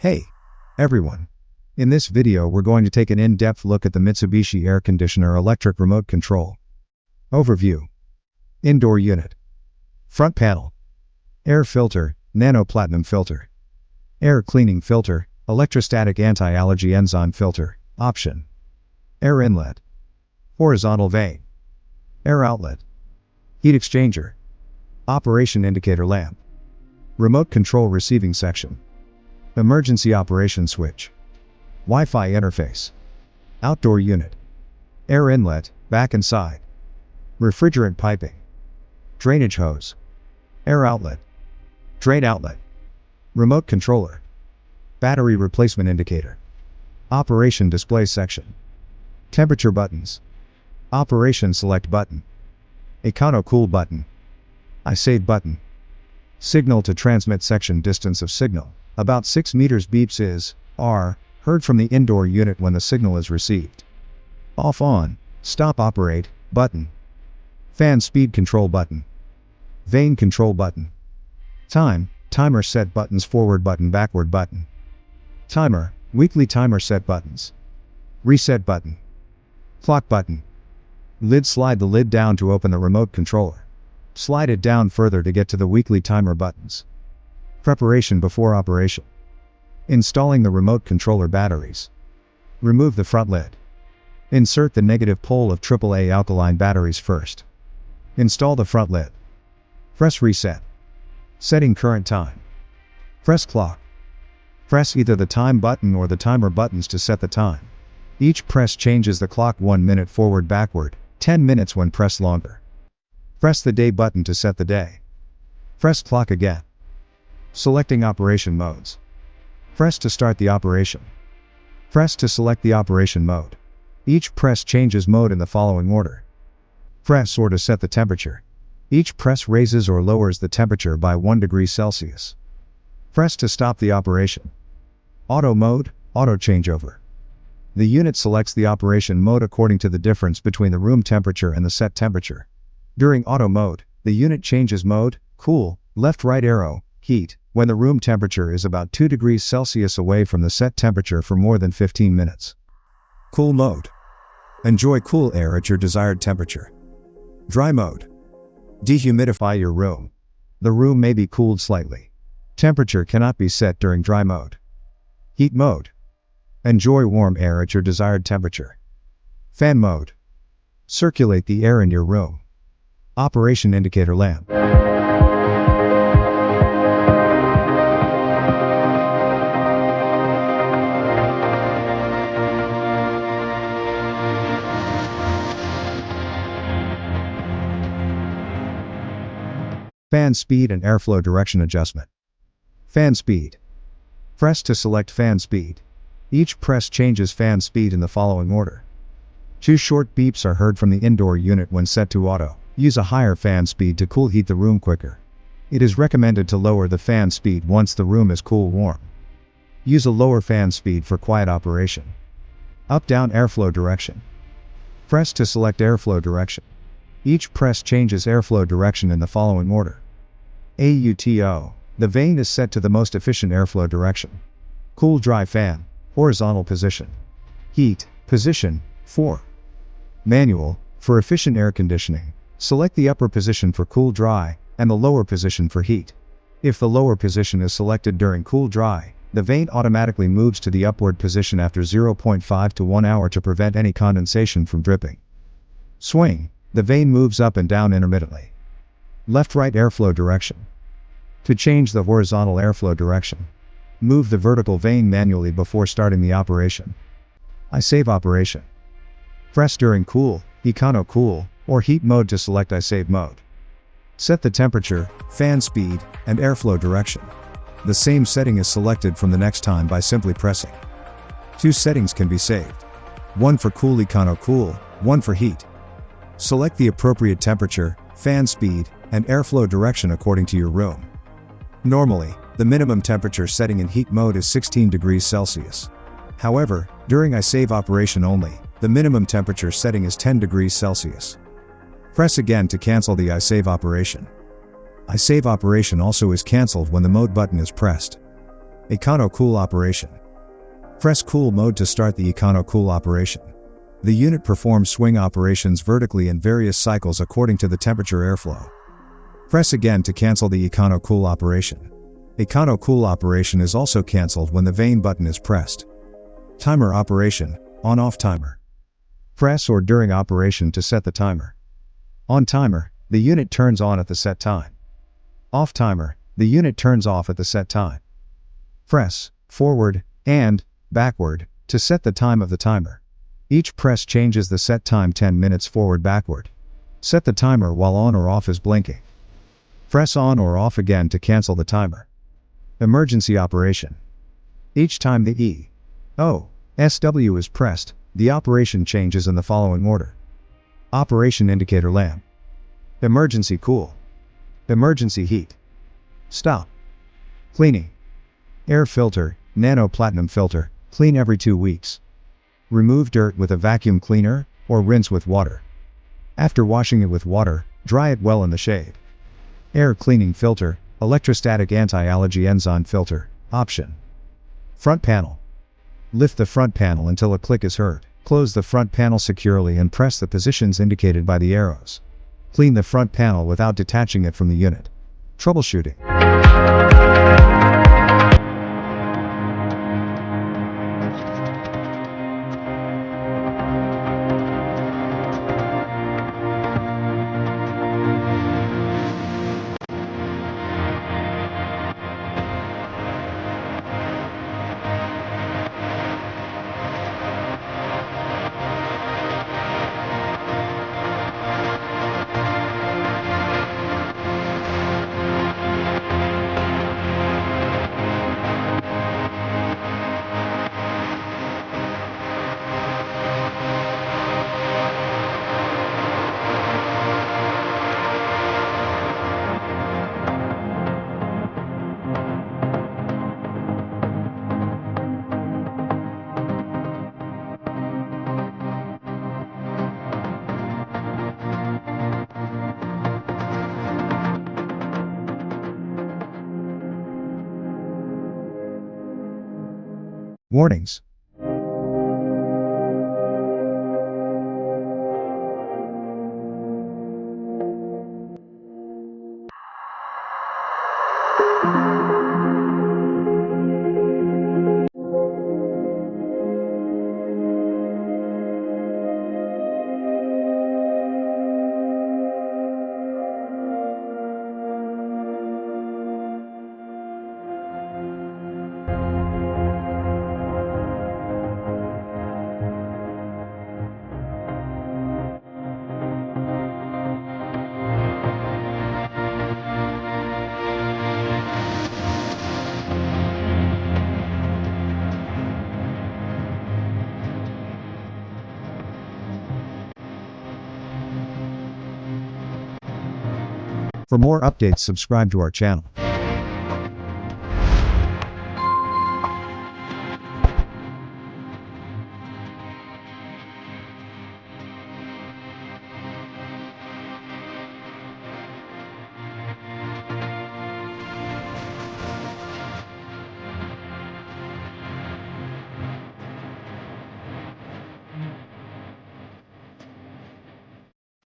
Hey, everyone. In this video we're going to take an in-depth look at the Mitsubishi Air Conditioner Electric Remote Control. Overview. Indoor Unit. Front Panel. Air Filter, Nano Platinum Filter. Air Cleaning Filter, Electrostatic Anti-Allergy Enzyme Filter, Option. Air Inlet. Horizontal Vane. Air Outlet. Heat Exchanger. Operation Indicator Lamp. Remote Control Receiving Section. Emergency Operation Switch. Wi-Fi Interface. Outdoor Unit. Air Inlet, back and side. Refrigerant Piping. Drainage Hose. Air Outlet. Drain Outlet. Remote Controller. Battery Replacement Indicator. Operation Display Section. Temperature Buttons. Operation Select Button. Econo-Cool Button. I Save Button. Signal to Transmit Section. Distance of signal, about 6 meters. Beeps is, are, heard from the indoor unit when the signal is received. Off On, Stop Operate, button. Fan Speed Control button. Vane Control button. Time, Timer Set buttons. Forward button, backward button. Timer, Weekly Timer Set buttons. Reset button. Clock button. Lid. Slide the lid down to open the remote controller. Slide it down further to get to the weekly timer buttons. Preparation before operation. Installing the remote controller batteries. Remove the front lid. Insert the negative pole of AAA alkaline batteries first. Install the front lid. Press Reset. Setting current time. Press Clock. Press either the time button or the timer buttons to set the time. Each press changes the clock 1 minute forward backward, 10 minutes when pressed longer. Press the day button to set the day. Press Clock again. Selecting operation modes. Press to start the operation. Press to select the operation mode. Each press changes mode in the following order. Press or to set the temperature. Each press raises or lowers the temperature by 1 degree Celsius. Press to stop the operation. Auto mode, auto changeover. The unit selects the operation mode according to the difference between the room temperature and the set temperature. During auto mode, the unit changes mode, cool, left-right arrow, heat, when the room temperature is about 2 degrees Celsius away from the set temperature for more than 15 minutes. Cool mode. Enjoy cool air at your desired temperature. Dry mode. Dehumidify your room. The room may be cooled slightly. Temperature cannot be set during dry mode. Heat mode. Enjoy warm air at your desired temperature. Fan mode. Circulate the air in your room. Operation Indicator Lamp. Fan Speed and Airflow Direction Adjustment. Fan Speed. Press to select fan speed. Each press changes fan speed in the following order. 2 short beeps are heard from the indoor unit when set to auto. Use a higher fan speed to cool heat the room quicker. It is recommended to lower the fan speed once the room is cool warm. Use a lower fan speed for quiet operation. Up-down airflow direction. Press to select airflow direction. Each press changes airflow direction in the following order. AUTO. The vane is set to the most efficient airflow direction. Cool dry fan. Horizontal position. Heat, position, 4. Manual, for efficient air conditioning. Select the upper position for cool dry, and the lower position for heat. If the lower position is selected during cool dry, the vane automatically moves to the upward position after 0.5 to 1 hour to prevent any condensation from dripping. Swing, the vane moves up and down intermittently. Left-right airflow direction. To change the horizontal airflow direction, move the vertical vane manually before starting the operation. I Save Operation. Press during cool, econo-cool, or heat mode to select I Save mode. Set the temperature, fan speed, and airflow direction. The same setting is selected from the next time by simply pressing. 2 settings can be saved. 1 for cool econo-cool, 1 for heat. Select the appropriate temperature, fan speed, and airflow direction according to your room. Normally, the minimum temperature setting in heat mode is 16 degrees Celsius. However, during I Save operation only, the minimum temperature setting is 10 degrees Celsius. Press again to cancel the I Save operation. I Save operation also is cancelled when the mode button is pressed. Econo-cool operation. Press cool mode to start the econo-cool operation. The unit performs swing operations vertically in various cycles according to the temperature airflow. Press again to cancel the econo-cool operation. Econo-cool operation is also cancelled when the vane button is pressed. Timer operation, on-off timer. Press or during operation to set the timer. On timer, the unit turns on at the set time. Off timer, the unit turns off at the set time. Press forward and backward to set the time of the timer. Each press changes the set time 10 minutes forward-backward. Set the timer while on or off is blinking. Press on or off again to cancel the timer. Emergency operation. Each time the EOSW is pressed, the operation changes in the following order. Operation indicator lamp. Emergency cool. Emergency heat. Stop. Cleaning. Air filter, nano platinum filter, clean every 2 weeks. Remove dirt with a vacuum cleaner, or rinse with water. After washing it with water, dry it well in the shade. Air cleaning filter, electrostatic anti-allergy enzyme filter, option. Front panel. Lift the front panel until a click is heard. Close the front panel securely and press the positions indicated by the arrows. Clean the front panel without detaching it from the unit. Troubleshooting. Warnings. For more updates, subscribe to our channel.